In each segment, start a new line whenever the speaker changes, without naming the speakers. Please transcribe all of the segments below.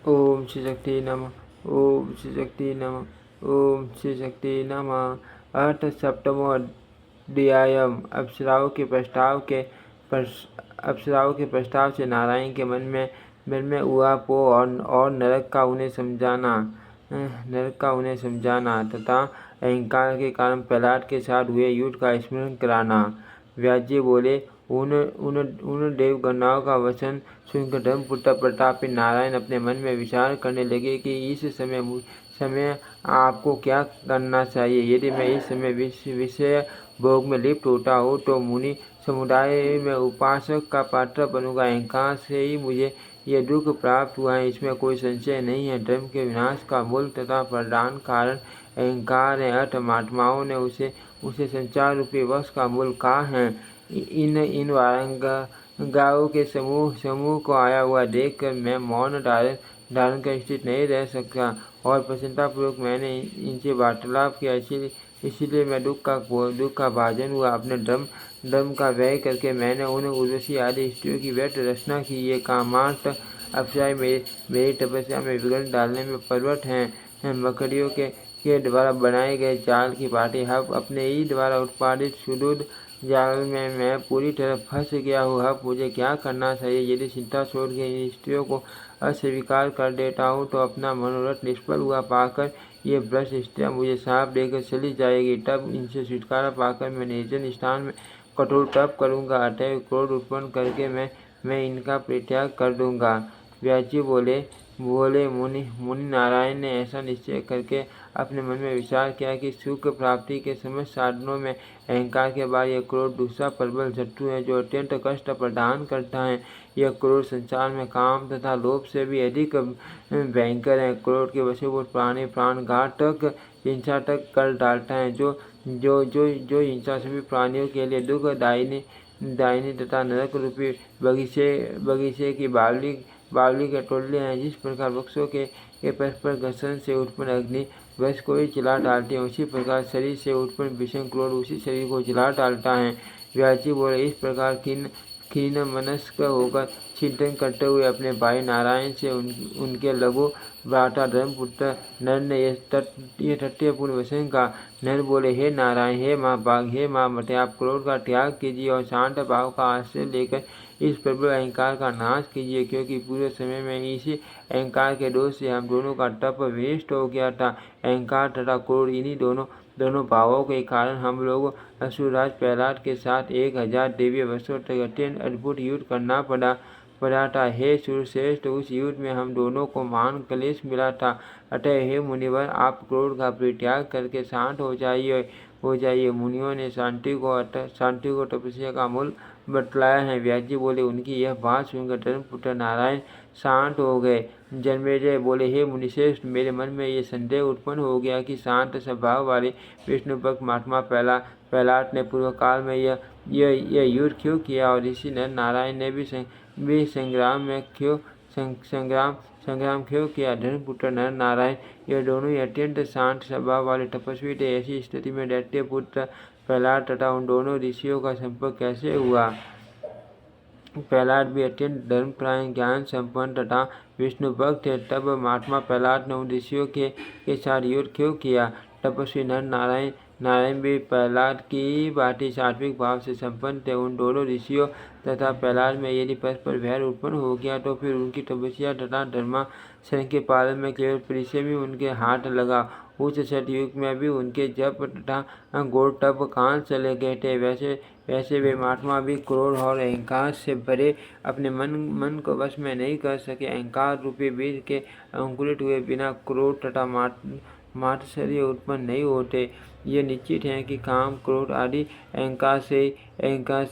ओम श्री शक्ति नमः। ओम श्री शक्ति नमः। ओम श्री शक्ति नमः। अथ सप्तमो अध्यायम्। अप्सराओं के प्रस्ताव से नारायण के मन में ऊहापोह और नरक का उन्हें समझाना तथा अहंकार के कारण प्रहलाद के साथ हुए युद्ध का स्मरण कराना। व्यास जी बोले, उन देवगणों का वचन सुनकर धर्मपुत्र प्रतापी नारायण अपने मन में विचार करने लगे कि इस समय आपको क्या करना चाहिए। यदि मैं इस समय विषय भोग में लिप्त होता हूँ तो मुनि समुदाय में उपासक का पात्र बनूंगा। अहंकार से ही मुझे यह दुख प्राप्त हुआ है, इसमें कोई संशय नहीं है। धर्म के विनाश का मूल तथा प्रधान कारण अहंकार है। अर्थ महात्माओं ने उसे संचार रूपी वश का मूल कहा है। इन वारंगाओं के समूह को आया हुआ देखकर मैं मौन धारण कर स्थित नहीं रह सकता और प्रसन्नतापूर्वक मैंने इनसे वार्तालाप किया। इसीलिए मैं दुख का भाजन हुआ। अपने धर्म का व्यय करके मैंने उन उर्वशी आदि स्त्रियों की व्यर्थ रचना की। ये कामार्थ अप्सराएं मेरी तपस्या में विघ्न डालने में पर्वत हैं। मकड़ियों के द्वारा बनाए गए जाल की भांति अपने ही द्वारा उत्पादित सुदूर जाल में मैं पूरी तरह फंस गया हूँ। अब मुझे क्या करना चाहिए। यदि चिंता छोड़ के इन स्त्रियों को अस्वीकार कर देता हूँ तो अपना मनोरथ निष्फल हुआ पाकर ये भ्रष्ट स्त्रियाँ मुझे साफ देकर चली जाएगी। तब इनसे छुटकारा पाकर मैं निर्जन स्थान में कठोर तप करूँगा। अतएव क्रोध उत्पन्न करके मैं इनका परित्याग कर दूंगा। व्यास जी बोले, मुनि नारायण ने ऐसा निश्चय करके अपने मन में विचार किया कि सुख प्राप्ति के समस्त साधनों में अहंकार के बाद यह क्रोध दूसरा प्रबल शत्रु है जो अत्यंत कष्ट प्रदान करता है। यह क्रोध संसार में काम तथा लोभ से भी अधिक भयंकर है। क्रोध के वशीभूत प्राणी प्राणघातक हिंसा तक कर डालता है। जो हिंसा सभी प्राणियों के लिए दुखदायिनी तथा नरक रूपी बगीचे की बावली के टोले हैं। जिस प्रकार वृक्षों के परस्पर घर्षण से उत्पन्न अग्नि वृक्ष को ही जला डालती है, उसी प्रकार शरीर से उत्पन्न भीषण क्रोध उसी शरीर को जला डालता है। व्यास जी बोले, इस प्रकार खीन मनस्क होकर चिंतन करते हुए अपने भाई नारायण से उनके लघु भ्राता धर्मपुत्र नर ने ये तथ्यपूर्ण वचन कहा। नर बोले, हे नारायण, हे महाभाग, हे महामते, आप क्रोध का त्याग कीजिए और शांत भाव का आश्रय लेकर इस प्रबल अहंकार का नाश कीजिए, क्योंकि पूरे समय में इसी अहंकार के दोष से हम दोनों का तप विनष्ट हो गया था। अहंकार तथा क्रोध इन्हीं दोनों भावों के कारण हम लोग असुरराज प्रहलाद के साथ 1000 दिव्य वर्षों तक अत्यंत अद्भुत युद्ध करना पड़ा था। हे सूर्यश्रेष्ठ, उस युद्ध में हम दोनों को महान क्लेश मिला था। अतः हे मुनिवर, आप क्रोध का परित्याग करके शांत हो जाइए। मुनियों ने शांति को तपस्या का मूल बतलाया है। व्यास जी बोले, उनकी यह बात सुनकर धर्मपुत्र नारायण शांत हो गए। जन्मेजय बोले, हे मुनिश्रेष्ठ, मेरे मन में ये संदेह उत्पन्न हो गया कि शांत स्वभाव वाले विष्णु भक्त महात्मा प्रहलाद ने पूर्व काल में यह युद्ध क्यों किया और ऋषि नर नारायण ने भी संग्राम क्यों किया। धर्मपुत्र नर नारायण ये दोनों ही अत्यंत शांत स्वभाव वाले तपस्वी थे। ऐसी स्थिति में दैत्य पुत्र प्रहलाद तथा उन दोनों ऋषियों का संपर्क कैसे हुआ। प्रहलाद भी अत्यंत धर्मपरायण ज्ञान संपन्न तथा विष्णु भक्त थे। तब महात्मा प्रहलाद ने उन ऋषियों के साथ युद्ध क्यों किया। तपस्वी नर नारायण भी प्रहलाद की भांति सात्विक भाव से संपन्न थे। उन दोनों ऋषियों तथा प्रहलाद में यदि परस्पर वैर उत्पन्न हो गया तो फिर उनकी तपस्या तथा धर्माचरण के पालन में केवल परिचय भी उनके हाथ लगा। उस सतयुग में भी उनके जप तथा घोर तप कहाँ चले गए थे। वैसे वे महात्मा भी क्रोध और अहंकार से भरे अपने मन को वश में नहीं कर सके। अहंकार रूपी बीज के अंकुरित हुए बिना क्रोध तथा मात्सर्य उत्पन्न नहीं होते। ये निश्चित है कि काम क्रोध आदि अहंकार से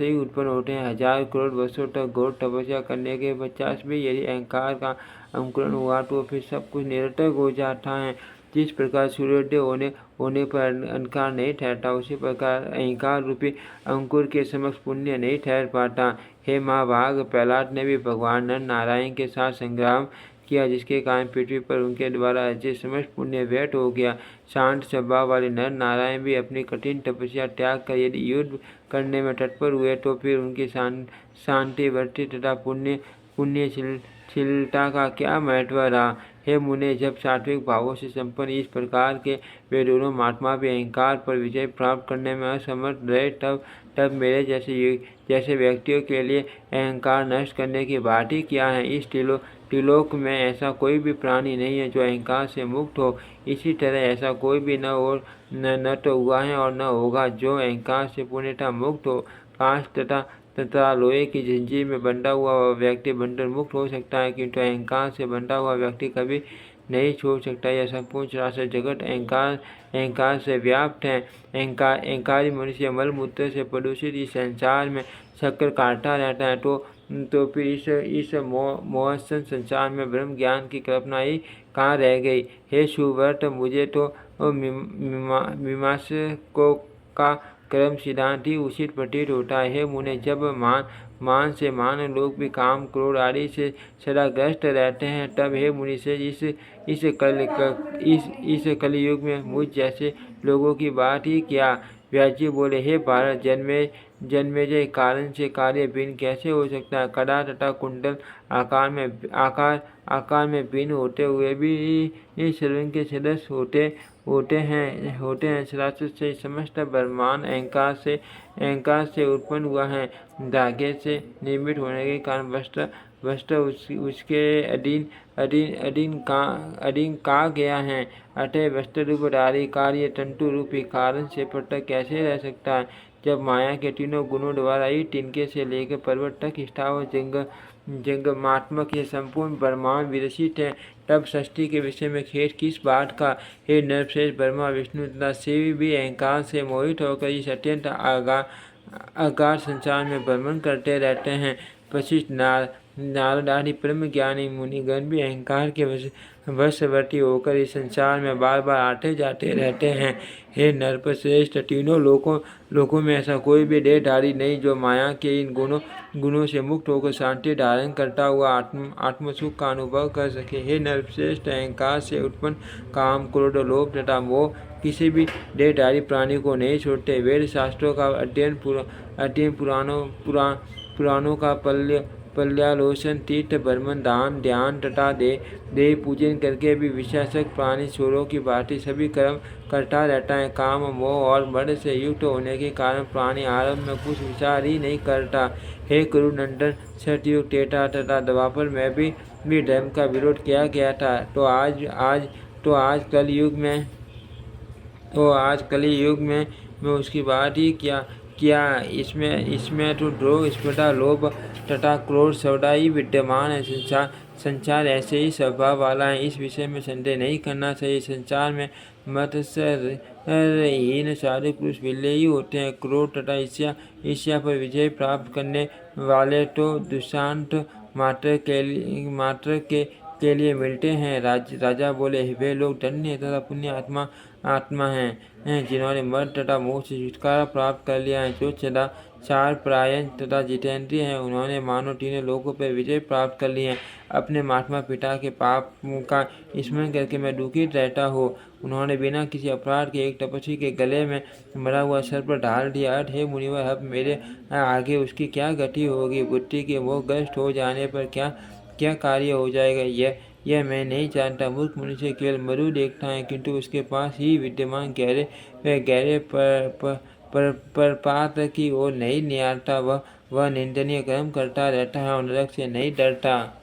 ही उत्पन्न होते हैं। 1000 करोड़ वर्षों तक घोर तपस्या करने के पश्चात भी यदि अहंकार का अंकुरण हुआ तो फिर सब कुछ निरर्थक हो जाता है। जिस प्रकार सूर्योदय होने पर अंधकार नहीं ठहरता, उसी प्रकार अहंकार रूपी अंकुर के समक्ष पुण्य नहीं ठहर पाता। हे महाभाग, प्रहलाद ने भी भगवान नर नारायण के साथ संग्राम किया, जिसके कारण पृथ्वी पर उनके द्वारा अर्जित समस्त पुण्य व्यर्थ हो गया। शांत स्वभाव वाले नर नारायण भी अपनी कठिन तपस्या त्याग कर यदि युद्ध करने में तत्पर हुए तो फिर उनकी शांति वृत्ति तथा पुण्यशील शीलता का क्या महत्व रहा। हे मुने, जब सात्विक भावों से संपन्न इस प्रकार के वे दोनों महात्मा भी अहंकार पर विजय प्राप्त करने में असमर्थ रहे, तब मेरे जैसे व्यक्तियों के लिए अहंकार नष्ट करने की बात ही क्या है। इस त्रिलोक में ऐसा कोई भी प्राणी नहीं है जो अहंकार से मुक्त हो। इसी तरह ऐसा कोई भी न तो हुआ है और न होगा जो अहंकार से पूर्णतः मुक्त हो। कांच तथा लोहे की जंजीर में बंधा हुआ व्यक्ति बंधन मुक्त हो सकता है, किंतु अहंकार से बंधा हुआ व्यक्ति कभी नहीं छोड़ सकता। यह संपूर्ण चराचर जगत अहंकार से व्याप्त है। अहंकारी मनुष्य मल मूत्र से प्रदूषित इस संसार में चक्कर काटता रहता है, तो फिर इस मोहसन संसार में ब्रह्म ज्ञान की कल्पना ही कहाँ रह गई। हे सुव्रत, मुझे तो मीमांसकों का कर्म सिद्धांत ही उचित प्रतीत होता है। हे मुने, जब मान से मान लोग भी काम क्रोध आदि से सदा ग्रस्त रहते हैं, तब हे मुनि से इस कलयुग में मुझ जैसे लोगों की बात ही क्या। व्यास जी बोले, हे भारत, जन्मेजय कारण से कार्य भिन्न कैसे हो सकता है। कड़ा तथा कुंडल आकार में भिन्न होते हुए भी शरीर के सदस्य होते हैं। चराचर से समस्त ब्रह्मांड अहंकार से उत्पन्न हुआ है। धागे से निर्मित होने के कारण वस्त्र उसके अधीन कहा गया है। अतः वस्त्र रूपधारी कार्य तंतु रूपी कारण से पृथक कैसे रह सकता है। जब माया के तीनों गुणों द्वारा ही तिनके से लेकर पर्वत तक स्थावर जंगमात्मक ये संपूर्ण ब्रह्मांड विरचित है, तब सृष्टि के विषय में खेद किस बात का। हे नरश्रेष्ठ, ब्रह्मा विष्णु तथा शिव भी अहंकार से मोहित होकर इस अत्यंत अगाध संसार में भ्रमण करते रहते हैं। वशिष्ठ, नारद आदि ब्रह्म ज्ञानी मुनिगण भी अहंकार के वशवर्ती होकर इस संसार में बार बार आते जाते रहते हैं। हे नरपश्रेष्ठ, तीनों लोकों में ऐसा कोई भी देहधारी नहीं जो माया के इन गुणों से मुक्त होकर शांति धारण करता हुआ आत्मसुख का अनुभव कर सके। हे नरश्रेष्ठ, अहंकार से उत्पन्न काम क्रोध लोभ तथा मोह किसी भी देहधारी प्राणी को नहीं छोड़ते। वेद शास्त्रों का अध्ययन पुराणों का पर्यालोचन, तीर्थ भ्रमण, दान ध्यान तथा देव पूजन करके भी विशेषक प्राणी चोरों की भांति सभी कर्म करता रहता है। काम मोह और मद से युक्त होने के कारण प्राणी आरंभ में कुछ विचार ही नहीं करता। हे कुरुनंदन, सतयुग त्रेता तथा द्वापर में भी धर्म का विरोध किया गया था, तो आज कलयुग में उसकी बात ही क्या। इसमें तो द्रोह, स्पर्धा, लोभ तथा क्रोध सदा ही विद्यमान है। संसार ऐसे ही स्वभाव वाला है, इस विषय में संदेह नहीं करना चाहिए। संसार में मत्सरहीन साधु पुरुष विरले ही होते हैं। क्रोध तथा ईर्ष्या पर विजय प्राप्त करने वाले तो दुष्टांत मात्र के लिए मिलते हैं। राजा बोले, वे लोग धन्य तथा पुण्य आत्मा हैं जिन्होंने मद तथा मोह से छुटकारा प्राप्त कर लिया है। जो सदाचार परायण तथा जितेंद्रिय हैं, उन्होंने मानो तीनों लोगों पर विजय प्राप्त कर ली है। अपने महात्मा पिता के पाप का स्मरण करके मैं दुखित रहता हूँ। उन्होंने बिना किसी अपराध के एक तपस्वी के गले में मरा हुआ सर्प डाल दिया। हे मुनिवर, अब मेरे आगे उसकी क्या गति होगी। बुद्धि के मोहग्रस्त हो जाने पर क्या कार्य हो जाएगा, यह मैं नहीं जानता। मूर्ख मनुष्य केवल मरु देखता है, किंतु उसके पास ही विद्यमान गहरे प्रपात की ओर नहीं निहारता। वह निंदनीय कर्म करता रहता है और नरक से नहीं डरता।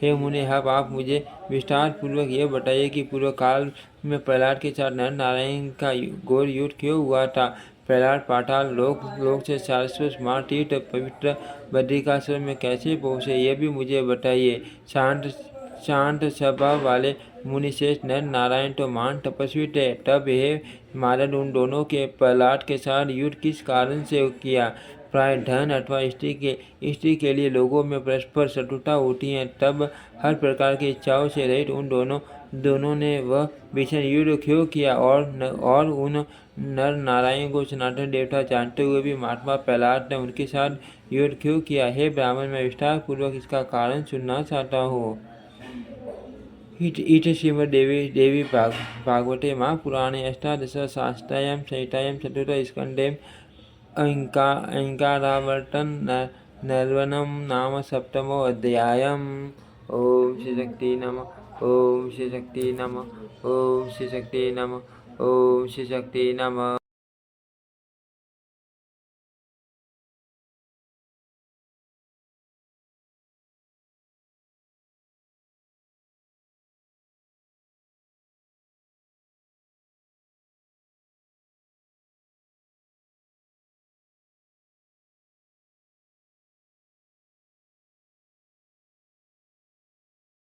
हे मुनि, अब आप मुझे विस्तार पूर्वक यह बताइए कि पूर्व काल में प्रहलाद के साथ नर नारायण का घोर युद्ध क्यों हुआ था। प्रहलाद पाताल लोक से सारस्वत स्मार्ट तीर्थ पवित्र बद्रिकाश्रम में कैसे पहुँचे, यह भी मुझे बताइए। शांत स्वभाव वाले मुनिश्रेष्ठ नर नारायण तो महान तपस्वी थे, तब हे नारद, उन दोनों के प्रहलाद के साथ युद्ध किस कारण से किया। प्राय धन अथवा स्त्री के लिए लोगों में परस्पर शत्रुता होती है, तब हर प्रकार की इच्छाओं से रहित उन दोनों ने वह भीषण युद्ध क्यों किया, और उन नर नारायण को सनातन देवता जानते हुए भी महात्मा प्रहलाद ने उनके साथ युद्ध क्यों किया। हे ब्राह्मण, मैं विस्तार पूर्वक इसका कारण सुनना चाहता हूँ। इति श्रीमद्देवी भागवते महापुराणे अष्टादशसहस्रायां संहितायां चतुर्थ स्कन्धे अहंकारावर्तन नर्वणं नाम सप्तमोऽध्यायः। ॐ श्री शक्ति नमः। ॐ श्री शक्ति नमः। ॐ श्री शक्ति नमः। ॐ श्री शक्ति नमः।